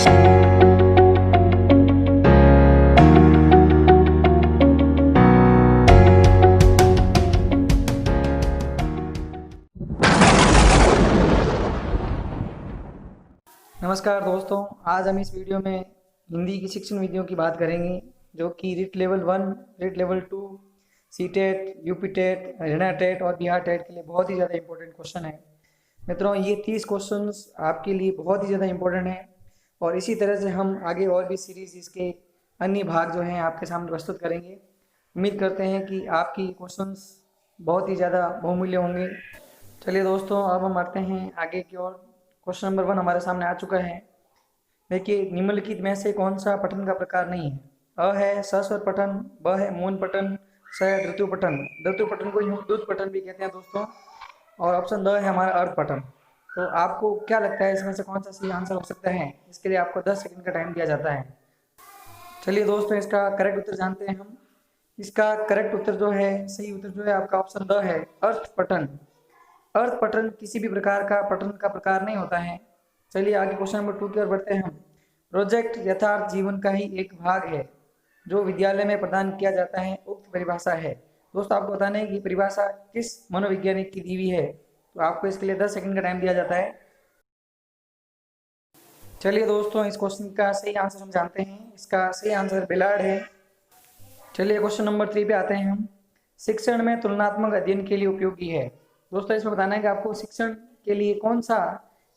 नमस्कार दोस्तों, आज हम इस वीडियो में हिंदी की शिक्षण विधियों की बात करेंगे जो कि REET level 1, REET level 2, C TET, UP TET, Haryana TET और बिहार टेट के लिए बहुत ही ज़्यादा इंपॉर्टेंट क्वेश्चन है। मित्रों, ये 30 क्वेश्चंस आपके लिए बहुत ही ज़्यादा इंपॉर्टेंट है और इसी तरह से हम आगे और भी सीरीज इसके अन्य भाग जो हैं आपके सामने प्रस्तुत करेंगे। उम्मीद करते हैं कि आपकी क्वेश्चंस बहुत ही ज़्यादा बहुमूल्य होंगे। चलिए दोस्तों, अब हम आते हैं आगे की ओर। क्वेश्चन नंबर 1 हमारे सामने आ चुका है। देखिए, निम्नलिखित में से कौन सा पठन का प्रकार नहीं है? अ है सस्वर पठन, ब है मौन पठन, स है द्रुतु पठन। द्रुतु पठन को यूं द्रुत पठन भी कहते हैं दोस्तों। और ऑप्शन द है हमारा अर्थ पठन। तो आपको क्या लगता है इसमें से कौन सा सही आंसर हो सकता है? इसके लिए आपको 10 सेकंड का टाइम दिया जाता है। चलिए दोस्तों, इसका करेक्ट उत्तर जानते हैं हम। इसका करेक्ट उत्तर जो है, सही उत्तर जो है आपका ऑप्शन द है, अर्थ पठन। अर्थ पठन किसी भी प्रकार का पठन का प्रकार नहीं होता है। चलिए आगे क्वेश्चन नंबर 2 की ओर बढ़ते हैं हम। प्रोजेक्ट यथार्थ जीवन का ही एक भाग है जो विद्यालय में प्रदान किया जाता है, उक्त परिभाषा है। दोस्तों, आपको बताना है कि परिभाषा किस मनोवैज्ञानिक की दी हुई है, तो आपको इसके लिए 10 सेकंड का टाइम दिया जाता है। चलिए दोस्तों, इस क्वेश्चन का सही आंसर हम जानते हैं। इसका सही आंसर बेलार्ड है। चलिए क्वेश्चन नंबर 3 पे आते हैं हम। शिक्षण में तुलनात्मक अध्ययन के लिए उपयोगी है। दोस्तों, इसमें बताना है कि आपको शिक्षण के लिए कौन सा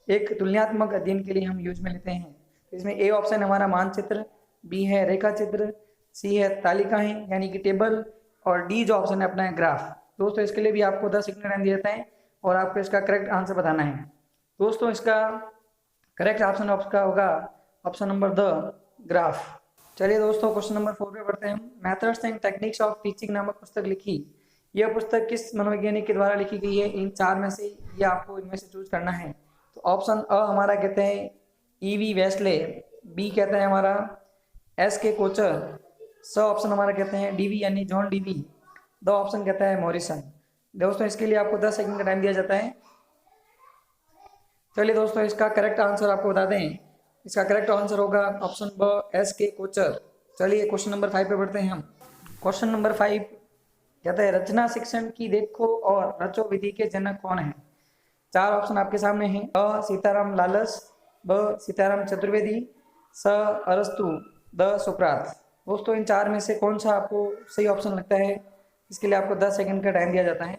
एक तुलनात्मक अध्ययन के लिए हम यूज में लेते हैं। तो इसमें ए ऑप्शन है हमारा मानचित्र, बी है रेखा चित्र, सी है तालिकाएं यानी कि टेबल, और डी जो ऑप्शन है अपना है ग्राफ। दोस्तों, इसके लिए भी आपको 10 सेकंड टाइम दिया जाता है और आपको इसका करेक्ट आंसर बताना है। दोस्तों, इसका करेक्ट ऑप्शन आपका होगा ऑप्शन नंबर द ग्राफ। चलिए दोस्तों, क्वेश्चन नंबर 4 पे बढ़ते हैं हम। Methods and techniques of teaching नामक पुस्तक लिखी। यह पुस्तक किस मनोवैज्ञानिक के द्वारा लिखी गई है? इन 4 में से ये आपको इनमें से चूज करना है। तो ऑप्शन अ हमारा कहते हैं ईवी वेस्ले, बी कहता है हमारा एस के कोचर, स ऑप्शन हमारा कहते हैं डीवी यानी जॉन डीवी, द ऑप्शन कहता है मॉरिसन। दोस्तों, इसके लिए आपको 10 सेकंड का टाइम दिया जाता है। चलिए दोस्तों, इसका करेक्ट आंसर आपको बता दें। इसका करेक्ट आंसर होगा ऑप्शन ब एस के कोचर। चलिए क्वेश्चन नंबर 5 पे बढ़ते हैं हम। क्वेश्चन नंबर 5 कहता है रचना शिक्षण की देखो और रचो विधि के जनक कौन है? 4 ऑप्शन आपके सामने हैं। अ सीताराम लालस, ब सीताराम चतुर्वेदी, स अरस्तु, द सुकरात। दोस्तों, इन 4 में से कौन सा आपको सही ऑप्शन लगता है? इसके लिए आपको 10 सेकंड का टाइम दिया जाता है।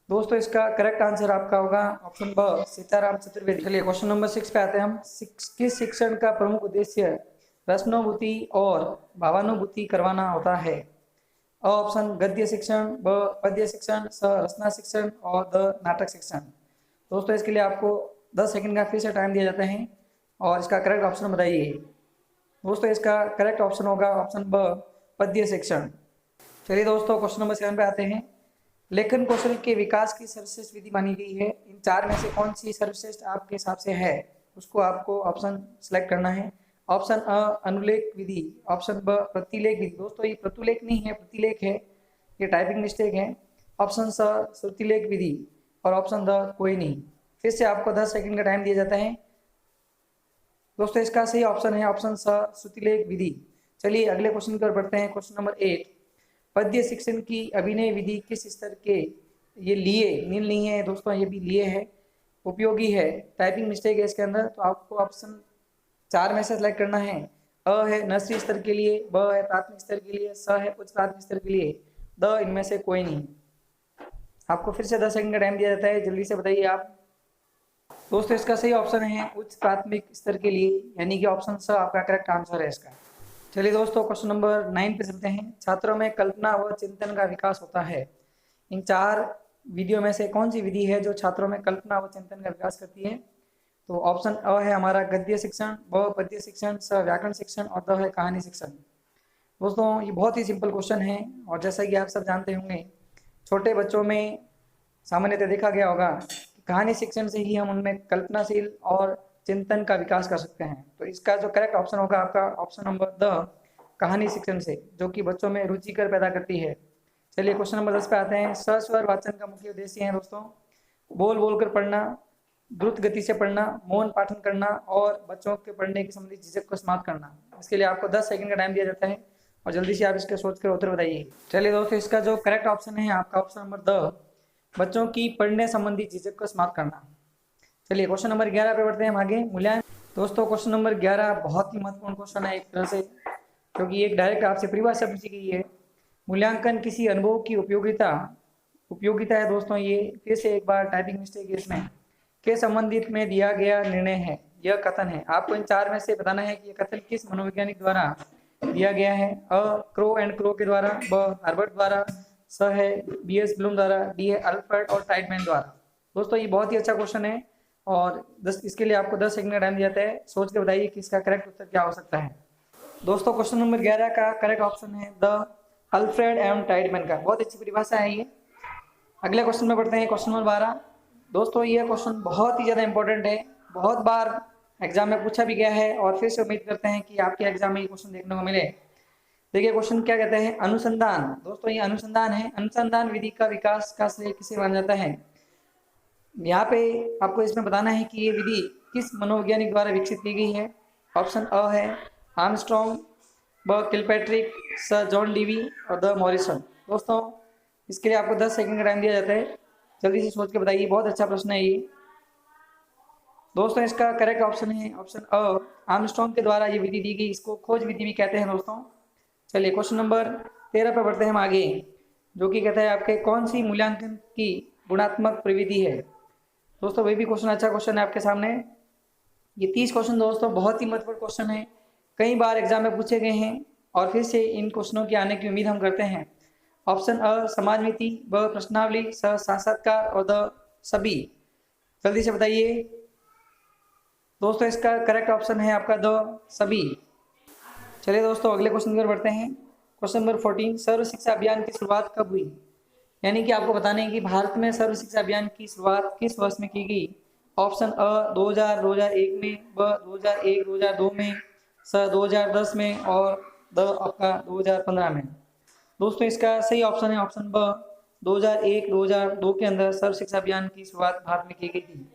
दोस्तों, इसका करेक्ट आंसर आपका होगा ऑप्शन ब सीताराम चतुर्वेदी। चलिए क्वेश्चन नंबर 6 पे आते हैं हम। किस शिक्षण का प्रमुख उद्देश्य रसनानुभूति और भावानुभूति करवाना होता है? अ ऑप्शन गद्य शिक्षण, ब पद्य शिक्षण, स रचना शिक्षण और द नाटक शिक्षण। दोस्तों, इसके लिए आपको 10 सेकंड का फिर से टाइम दिया जाता है और इसका करेक्ट ऑप्शन बताइए। दोस्तों, इसका करेक्ट ऑप्शन होगा ऑप्शन ब पद्य शिक्षण। चलिए दोस्तों, क्वेश्चन नंबर 7 पे आते हैं। लेखन कौशल के विकास की सर्वश्रेष्ठ विधि मानी गई है। इन 4 में से कौन सी सर्वश्रेष्ठ आपके हिसाब से है? उसको आपको ऑप्शन सेलेक्ट करना है। ऑप्शन अ अनुलेख विधि, ऑप्शन ब प्रतिलेख विधि। दोस्तों, ये प्रतिलेख नहीं है, प्रतिलेख है, ये टाइपिंग मिस्टेक है। ऑप्शन स श्रुतिलेख विधि और ऑप्शन द कोई नहीं। फिर से आपको 10 सेकंड का टाइम दिया जाता है। दोस्तों, इसका सही ऑप्शन है ऑप्शन स श्रुतिलेख विधि। चलिए अगले क्वेश्चन की ओर बढ़ते हैं। क्वेश्चन नंबर 8, पद्य शिक्षण की अभिनय विधि किस स्तर के ये लिए नील नहीं है दोस्तों, ये भी लिए है, उपयोगी है, टाइपिंग मिस्टेक है इसके अंदर। तो आपको ऑप्शन 4 में से सेलेक्ट करना है। अ है नर्सरी स्तर के लिए, ब है प्राथमिक स्तर के लिए, स है उच्च प्राथमिक स्तर के लिए, द इनमें से कोई नहीं। आपको फिर से 10 सेकंड का टाइम दिया जाता है, जल्दी से बताइए आप। दोस्तों, इसका सही ऑप्शन है उच्च प्राथमिक स्तर के लिए, यानी कि ऑप्शन स आपका करेक्ट आंसर है इसका। चलिए दोस्तों, क्वेश्चन नंबर 9 पे चलते हैं। छात्रों में कल्पना व चिंतन का विकास होता है। इन 4 विधियों में से कौन सी विधि है जो छात्रों में कल्पना व चिंतन का विकास करती है? तो ऑप्शन अ है हमारा गद्य शिक्षण, ब पद्य शिक्षण, स व्याकरण शिक्षण और द है कहानी शिक्षण। दोस्तों, ये बहुत ही सिंपल क्वेश्चन है और जैसा कि आप सब जानते होंगे, छोटे बच्चों में सामान्यतः देखा गया होगा कि कहानी शिक्षण से ही हम उनमें कल्पनाशील और चिंतन का विकास कर सकते हैं। तो इसका जो करेक्ट ऑप्शन होगा आपका ऑप्शन नंबर द कहानी शिक्षण से, जो कि बच्चों में रुचिकर पैदा करती है। चलिए क्वेश्चन नंबर 10 पे आते हैं। सस्वर वाचन का मुख्य उद्देश्य है दोस्तों बोल बोल कर पढ़ना, द्रुत गति से पढ़ना, मौन पाठन करना और बच्चों के पढ़ने के संबंधित झिझक को समाप्त करना। इसके लिए आपको 10 सेकंड का टाइम दिया जाता है और जल्दी से आप इसके सोच कर उत्तर बताइए। चलिए दोस्तों, इसका जो करेक्ट ऑप्शन है आपका ऑप्शन नंबर द, बच्चों की पढ़ने संबंधी झिझक को समाप्त करना। चलिए क्वेश्चन नंबर 11 पे बढ़ते हैं हम आगे। मूल्यांकन। दोस्तों क्वेश्चन नंबर 11 बहुत ही महत्वपूर्ण क्वेश्चन है एक तरह से, क्योंकि एक डायरेक्ट आपसे परिभाषा पूछी गई है। मूल्यांकन किसी अनुभव की उपयोगिता है दोस्तों। ये फिर से एक बार टाइपिंग मिस्टेक है इसमें, के संबंधित में दिया गया निर्णय है, यह कथन है। आपको इन चार में से बताना है कि यह कथन किस मनोवैज्ञानिक द्वारा दिया गया है। अ क्रो एंड क्रो के द्वारा, ब हार्वर्ड द्वारा, स है बी.एस. ब्लूम द्वारा, डी है अल्फ्रेड और टाइटमैन द्वारा। दोस्तों ये बहुत ही अच्छा क्वेश्चन है और इसके लिए आपको 10 सेकंड का टाइम दिया जाता है। सोच के बताइए कि इसका करेक्ट उत्तर क्या हो सकता है। दोस्तों क्वेश्चन नंबर 11 का करेक्ट ऑप्शन है द अल्फ्रेड एवं टाइटमैन का। बहुत अच्छी परिभाषा है ये। अगले क्वेश्चन में पढ़ते हैं क्वेश्चन नंबर 12। दोस्तों यह क्वेश्चन बहुत ही ज़्यादा इंपॉर्टेंट है, बहुत बार एग्जाम में पूछा भी गया है और फिर से उम्मीद करते हैं कि आपके एग्जाम में ये क्वेश्चन देखने को मिले। देखिए क्वेश्चन क्या कहते हैं, अनुसंधान। दोस्तों ये अनुसंधान है, अनुसंधान विधि का विकास का श्रेय किसे माना जाता है। यहाँ पे आपको इसमें बताना है कि ये विधि किस मनोवैज्ञानिक द्वारा विकसित की गई है। ऑप्शन अ है आर्मस्ट्रॉन्ग, ब किलपैट्रिक, स जॉन डीवी और द मॉरिसन। दोस्तों इसके लिए आपको 10 सेकंड का टाइम दिया जाता है, जल्दी से सोच के बताइए। बहुत अच्छा प्रश्न है ये। दोस्तों इसका करेक्ट ऑप्शन है ऑप्शन अ, आर्मस्ट्रॉन्ग के द्वारा ये विधि दी गई, इसको खोज विधि भी कहते हैं दोस्तों। चलिए क्वेश्चन नंबर 13 पर बढ़ते हैं हम आगे, जो कि कहता है आपके कौन सी मूल्यांकन की गुणात्मक प्रविधि है। दोस्तों वही भी क्वेश्चन अच्छा क्वेश्चन है आपके सामने। ये 30 क्वेश्चन दोस्तों बहुत ही महत्वपूर्ण क्वेश्चन है, कई बार एग्जाम में पूछे गए हैं और फिर से इन क्वेश्चनों के आने की उम्मीद हम करते हैं। ऑप्शन अ समाज नीति, ब प्रश्नावली, स साक्षात्कार और द सभी। जल्दी से बताइए। दोस्तों इसका करेक्ट ऑप्शन है आपका द सभी। चलिए दोस्तों अगले क्वेश्चन की ओर बढ़ते हैं। क्वेश्चन नंबर 14, सर्व शिक्षा अभियान की शुरुआत कब हुई। यानी कि आपको बताना है कि भारत में सर्व शिक्षा अभियान की शुरुआत किस वर्ष में की गई। ऑप्शन अ 2000 2001 में, ब 2001 2002 में, स 2010 में और द आपका 2015 में। दोस्तों इसका सही ऑप्शन है ऑप्शन ब 2001 2002 के अंदर सर्व शिक्षा अभियान की शुरुआत भारत में की गई थी।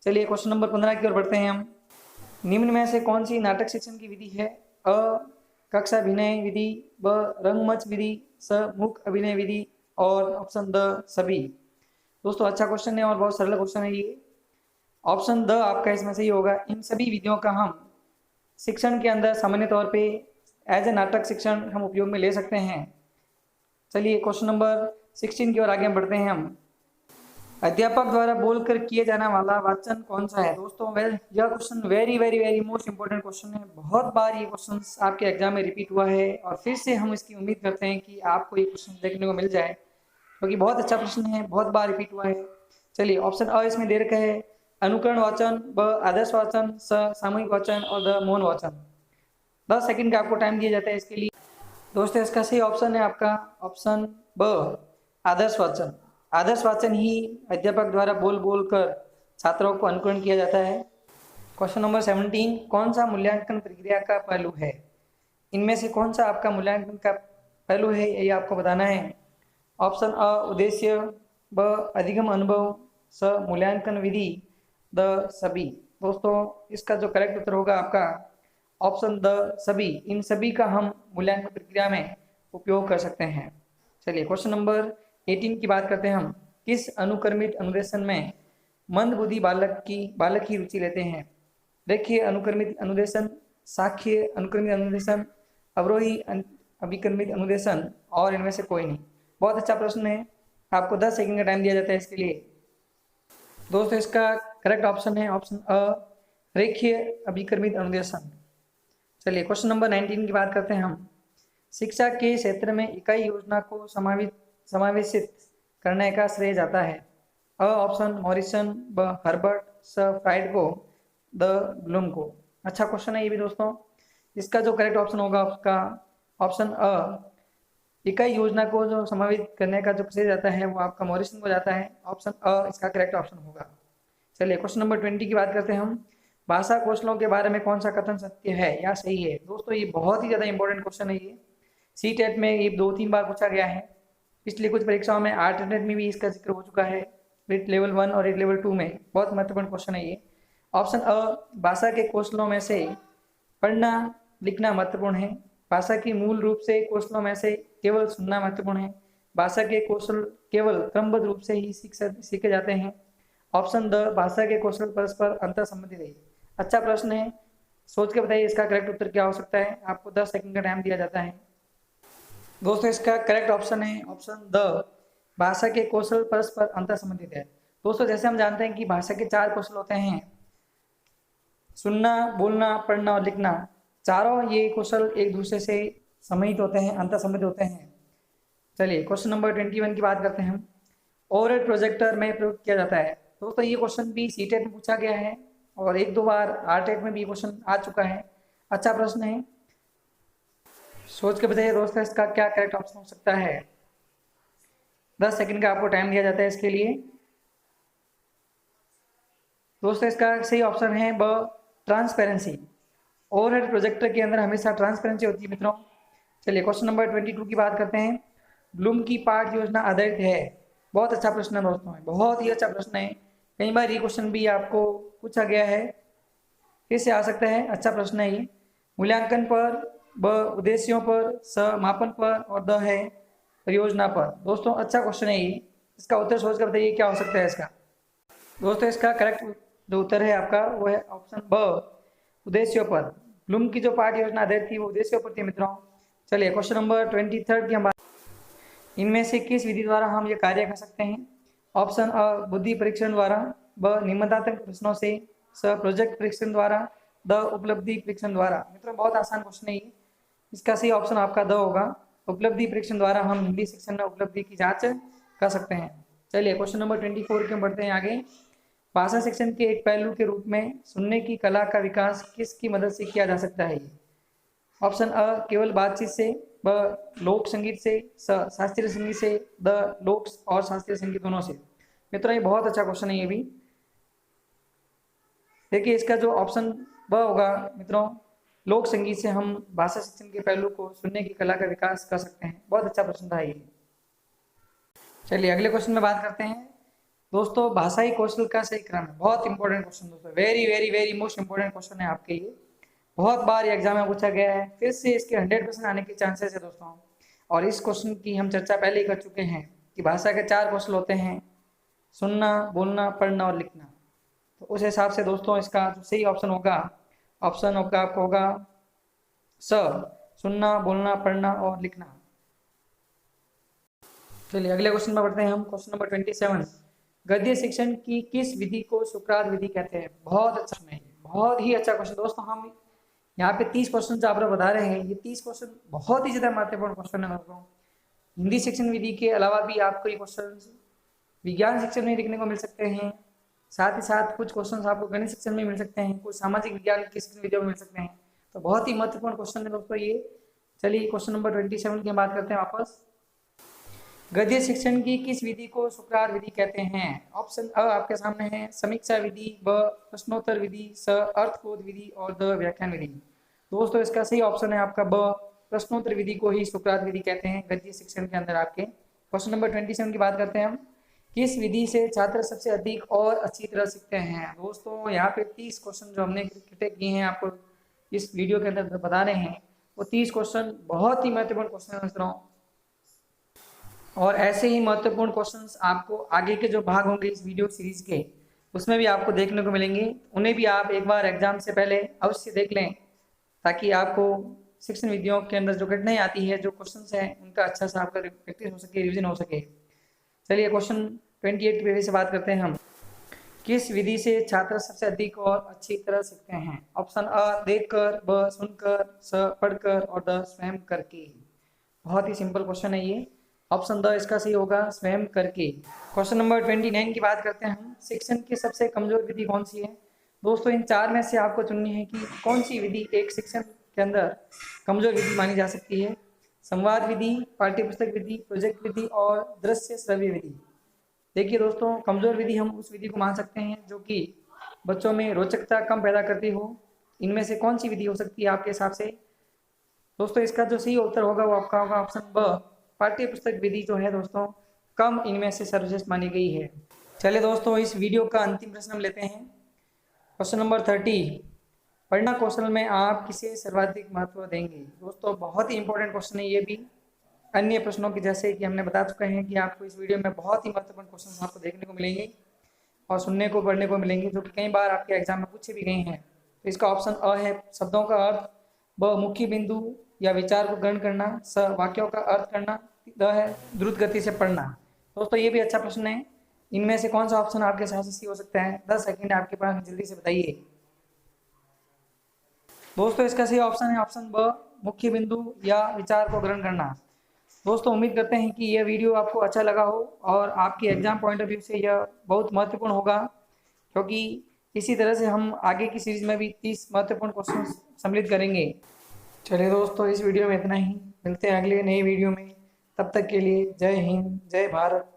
चलिए क्वेश्चन नंबर 15 की ओर बढ़ते हैं हम। निम्न में से कौन सी नाटक शिक्षण की विधि है। अ कक्षा अभिनय विधि, ब रंगमंच विधि, स मुख अभिनय विधि और ऑप्शन द सभी। दोस्तों अच्छा क्वेश्चन है और बहुत सरल क्वेश्चन है ये। ऑप्शन द आपका इसमें सही होगा। इन सभी विधियों का हम शिक्षण के अंदर सामान्य तौर पे एज ए नाटक शिक्षण हम उपयोग में ले सकते हैं। चलिए क्वेश्चन नंबर 16 की ओर आगे बढ़ते हैं हम। अध्यापक द्वारा बोलकर किए जाने वाला वाचन कौन सा है। दोस्तों यह question very very very most important question है। बहुत बार ये क्वेश्चन आपके एग्जाम में रिपीट हुआ है और फिर से हम इसकी उम्मीद करते हैं कि आपको ये क्वेश्चन देखने को मिल जाए, क्योंकि बहुत अच्छा प्रश्न है, बहुत बार रिपीट हुआ है। चलिए ऑप्शन अ इसमें दे रखा है अनुकरण वाचन, ब आदर्श वाचन, स सामूहिक वाचन और द मौन वाचन। 10 सेकंड का आपको टाइम दिया जाता है इसके लिए। दोस्तों इसका सही ऑप्शन है आपका ऑप्शन ब आदर्श वाचन। आदर्श वाचन ही अध्यापक द्वारा बोल बोल कर छात्रों को अनुकरण किया जाता है। क्वेश्चन नंबर 17, कौन सा मूल्यांकन प्रक्रिया का पहलू है। इनमें से कौन सा आपका मूल्यांकन का पहलू है ये आपको बताना है। ऑप्शन अ उद्देश्य, ब अधिगम अनुभव, स मूल्यांकन विधि, द सभी। दोस्तों इसका जो करेक्ट उत्तर होगा आपका ऑप्शन द सभी। इन सभी का हम मूल्यांकन प्रक्रिया में उपयोग कर सकते हैं। चलिए क्वेश्चन नंबर 18 की बात करते हैं हम। किस अनुक्रमित अनुदेशन में मंद बुद्धि बालक ही रुचि लेते हैं। रेखीय अनुक्रमित अनुदेशन, साक्ष्य अनुक्रमित अनुदेशन, अवरोही अभिक्रमित अनुदेशन और इनमें से कोई नहीं। बहुत अच्छा प्रश्न है, आपको 10 सेकंड का टाइम दिया जाता है इसके लिए। दोस्तों इसका करेक्ट ऑप्शन है ऑप्शन अ रेखीय अभिक्रमित अनुदेशन। चलिए क्वेश्चन नंबर 19 की बात करते हैं हम। शिक्षा के क्षेत्र में इकाई योजना को समावेशित करने का श्रेय जाता है। अ ऑप्शन मॉरिसन, ब हर्बर्ट, स फ्राइड को, द ब्लूम को। अच्छा क्वेश्चन है ये भी दोस्तों। इसका जो करेक्ट ऑप्शन होगा उसका ऑप्शन अ इकाई योजना को जो समावेश करने का जो श्रेय जाता है वो आपका मॉरिसन को जाता है। ऑप्शन अ इसका करेक्ट ऑप्शन होगा। चलिए क्वेश्चन नंबर 20 की बात करते हैं हम। भाषा कौशलों के बारे में कौन सा कथन सत्य है या सही है। दोस्तों ये बहुत ही ज़्यादा इंपॉर्टेंट क्वेश्चन है ये। सी टेट में ये 2-3 बार पूछा गया है। पिछली कुछ परीक्षाओं में आर्टरनेट में भी इसका जिक्र हो चुका है। रीट लेवल 1 और रीट लेवल 2 में। बहुत महत्वपूर्ण क्वेश्चन है ये। ऑप्शन अ, भाषा के कौशलों में से पढ़ना लिखना महत्वपूर्ण है। भाषा की मूल रूप से कौशलों में से केवल सुनना महत्वपूर्ण है। भाषा के कौशल केवल क्रमबद्ध रूप से ही सीखे जाते हैं। ऑप्शन द, भाषा के कौशल परस्पर अंतर संबंधित है। अच्छा प्रश्न है, सोच के बताइए इसका करेक्ट उत्तर क्या हो सकता है। आपको 10 सेकंड का टाइम दिया जाता है। दोस्तों इसका करेक्ट ऑप्शन है ऑप्शन द, भाषा के कौशल परस्पर अंतर संबंधित है। दोस्तों जैसे हम जानते हैं कि भाषा के 4 कौशल होते हैं, सुनना, बोलना, पढ़ना और लिखना। चारों ये कौशल एक दूसरे से सम्मिलित होते हैं, अंतर संबंधित होते हैं। चलिए क्वेश्चन नंबर 21 की बात करते हैं हम। ओवरहेड प्रोजेक्टर में प्रयोग किया जाता है। दोस्तों ये क्वेश्चन भी सीटेट में पूछा गया है और 1-2 बार आरटेट में भी क्वेश्चन आ चुका है। अच्छा प्रश्न है, सोच के बताइए दोस्तों इसका क्या करेक्ट ऑप्शन हो सकता है। 10 सेकंड का आपको टाइम दिया जाता है इसके लिए। दोस्तों इसका सही ऑप्शन है ब, ट्रांसपेरेंसी। ओवरहेड प्रोजेक्टर के अंदर हमेशा ट्रांसपेरेंसी होती है मित्रों। चलिए क्वेश्चन नंबर 22 की बात करते हैं। ब्लूम की पाठ योजना आधारित है। बहुत अच्छा प्रश्न है दोस्तों, बहुत ही अच्छा प्रश्न है। कई बार ये क्वेश्चन भी आपको पूछा गया है, फिर से आ सकता है। अच्छा प्रश्न है ये। मूल्यांकन पर, ब उद्देश्यों पर, स मापन पर और द है परियोजना पर। दोस्तों अच्छा क्वेश्चन है ये। इसका उत्तर सोच कर बताइए क्या हो सकता है इसका। दोस्तों इसका करेक्ट जो उत्तर है आपका वो है ऑप्शन ब, उद्देश्यों पर। ब्लूम की जो पाठ योजना आधारित थी वो उद्देश्यों पर थी मित्रों। चलिए क्वेश्चन नंबर 23 की हम बात, इनमें से किस विधि द्वारा हम ये कार्य कर सकते हैं। ऑप्शन अ, बुद्धि परीक्षण द्वारा, ब निबंधात्मक प्रश्नों से, स प्रोजेक्ट परीक्षण द्वारा, द उपलब्धि परीक्षण द्वारा। मित्रों बहुत आसान क्वेश्चन है ये। इसका सही ऑप्शन आपका द होगा। उपलब्धि परीक्षण द्वारा हम हिंदी शिक्षण में उपलब्धि की जांच कर सकते हैं। चलिए क्वेश्चन नंबर 24 के बढ़ते हैं आगे। भाषा शिक्षण के एक पहलू के रूप में सुनने की कला का विकास किसकी मदद से किया जा सकता है। ऑप्शन अ, केवल बातचीत से, ब लोक संगीत से, स शास्त्रीय संगीत से, द लोक और शास्त्रीय संगीत दोनों से। मित्रों ये बहुत अच्छा क्वेश्चन है ये भी। देखिए इसका जो ऑप्शन ब होगा मित्रों, लोक संगीत से हम भाषा शिक्षण के पहलू को सुनने की कला का विकास कर सकते हैं। बहुत अच्छा प्रश्न था ये। चलिए अगले क्वेश्चन में बात करते हैं। दोस्तों भाषाई कौशल का सही क्रम है। बहुत इंपॉर्टेंट क्वेश्चन दोस्तों, very very very most important question है आपके लिए। बहुत बार ये एग्जाम में पूछा गया है, फिर से इसके 100% आने के चांसेस है दोस्तों। और इस क्वेश्चन की हम चर्चा पहले ही कर चुके हैं कि भाषा के 4 कौशल होते हैं, सुनना, बोलना, पढ़ना और लिखना। तो उस हिसाब से दोस्तों इसका जो सही ऑप्शन होगा, ऑप्शन आपका होगा स, सुनना, बोलना, पढ़ना और लिखना। चलिए अगले क्वेश्चन में बढ़ते हैं हम। क्वेश्चन नंबर 27, गद्य शिक्षण की किस विधि को सुकरात विधि कहते हैं। बहुत अच्छा नहीं, बहुत ही अच्छा क्वेश्चन दोस्तों। हम यहाँ पे 30 क्वेश्चन जो आप लोग बता रहे हैं, ये 30 क्वेश्चन बहुत ही ज्यादा महत्वपूर्ण क्वेश्चन है दोस्तों। हिंदी शिक्षण विधि के अलावा भी आपको ये क्वेश्चन विज्ञान शिक्षण में देखने को मिल सकते हैं। साथ ही साथ कुछ क्वेश्चन आपको गणित शिक्षण में मिल सकते हैं, कुछ सामाजिक विज्ञान की शिक्षण विधियों में मिल सकते हैं। तो बहुत ही महत्वपूर्ण क्वेश्चन है दोस्तों ये। चलिए क्वेश्चन नंबर 27 की बात करते हैं वापस। गद्य शिक्षण की किस विधि को सुकरात विधि कहते हैं। ऑप्शन अ आपके सामने है समीक्षा विधि, ब प्रश्नोत्तर विधि, स अर्थबोध विधि और द व्याख्यान विधि। दोस्तों इसका सही ऑप्शन है आपका ब, प्रश्नोत्तर विधि को ही सुकरात विधि कहते हैं गद्य शिक्षण के अंदर आपके। क्वेश्चन नंबर 27 की बात करते हैं हम। किस विधि से छात्र सबसे अधिक और अच्छी तरह सीखते हैं। दोस्तों यहाँ पे 30 क्वेश्चन जो हमने इकट्ठे किए हैं आपको इस वीडियो के अंदर बता रहे हैं, वो 30 क्वेश्चन बहुत ही महत्वपूर्ण क्वेश्चन है मित्रों। और ऐसे ही महत्वपूर्ण क्वेश्चंस आपको आगे के जो भाग होंगे इस वीडियो सीरीज के, उसमें भी आपको देखने को मिलेंगे। उन्हें भी आप एक बार एग्जाम से पहले अवश्य देख लें, ताकि आपको शिक्षण विधियों के अंदर जो कठिनाई आती है, जो क्वेश्चंस हैं, उनका अच्छा सा आपका प्रैक्टिस हो सके, रिविजन हो सके। चलिए क्वेश्चन 28 पे से बात करते हैं हम। किस विधि से छात्र सबसे अधिक और अच्छी तरह सीखते हैं। ऑप्शन अ देखकर, ब सुनकर, स पढ़कर और द स्वयं करके। बहुत ही सिंपल क्वेश्चन है ये। ऑप्शन द इसका सही होगा, स्वयं करके। क्वेश्चन नंबर 29 की बात करते हैं हम। शिक्षण की सबसे कमजोर विधि कौन सी है। दोस्तों इन 4 में से आपको चुननी है कि कौन सी विधि एक शिक्षण के अंदर कमजोर विधि मानी जा सकती है। संवाद विधि, पाठ्यपुस्तक विधि, प्रोजेक्ट विधि और दृश्य श्रव्य विधि। देखिए दोस्तों, कमजोर विधि हम उस विधि को मान सकते हैं जो कि बच्चों में रोचकता कम पैदा करती हो। इनमें से कौन सी विधि हो सकती है आपके हिसाब से। दोस्तों इसका जो सही उत्तर होगा वो आपका होगा ऑप्शन ब, पाठ्य पुस्तक विधि जो है दोस्तों कम इनमें से सर्वश्रेष्ठ मानी गई है। चलिए दोस्तों, इस वीडियो का अंतिम प्रश्न हम लेते हैं। क्वेश्चन नंबर 30, पढ़ना कौशल में आप किसे सर्वाधिक महत्व देंगे। दोस्तों बहुत ही इंपॉर्टेंट क्वेश्चन है ये भी। अन्य प्रश्नों की जैसे कि हमने बता चुके हैं कि आपको इस वीडियो में बहुत ही महत्वपूर्ण क्वेश्चन आपको देखने को मिलेंगे और सुनने को पढ़ने को मिलेंगे, जो कि कई बार आपके एग्जाम में पूछे भी गए हैं। तो इसका ऑप्शन अ है शब्दों का अर्थ, ब मुख्य बिंदु या विचार को ग्रहण करना, स वाक्यों का अर्थ करना, द है द्रुत गति से पढ़ना। दोस्तों ये भी अच्छा प्रश्न है। इनमें से कौन सा ऑप्शन आपके हिसाब से सही हो सकता है? 10 सेकंड आपके पास, जल्दी से बताइए। दोस्तों इसका सही ऑप्शन है ऑप्शन ब, मुख्य बिंदु या विचार को ग्रहण करना। दोस्तों उम्मीद करते हैं कि यह वीडियो आपको अच्छा लगा हो और आपके एग्जाम पॉइंट ऑफ व्यू से यह बहुत महत्वपूर्ण होगा, क्योंकि इसी तरह से हम आगे की सीरीज में भी 30 महत्वपूर्ण क्वेश्चन सम्मिलित करेंगे। चलिए दोस्तों, इस वीडियो में इतना ही। मिलते हैं अगले नई वीडियो में। तब तक के लिए जय हिंद, जय भारत।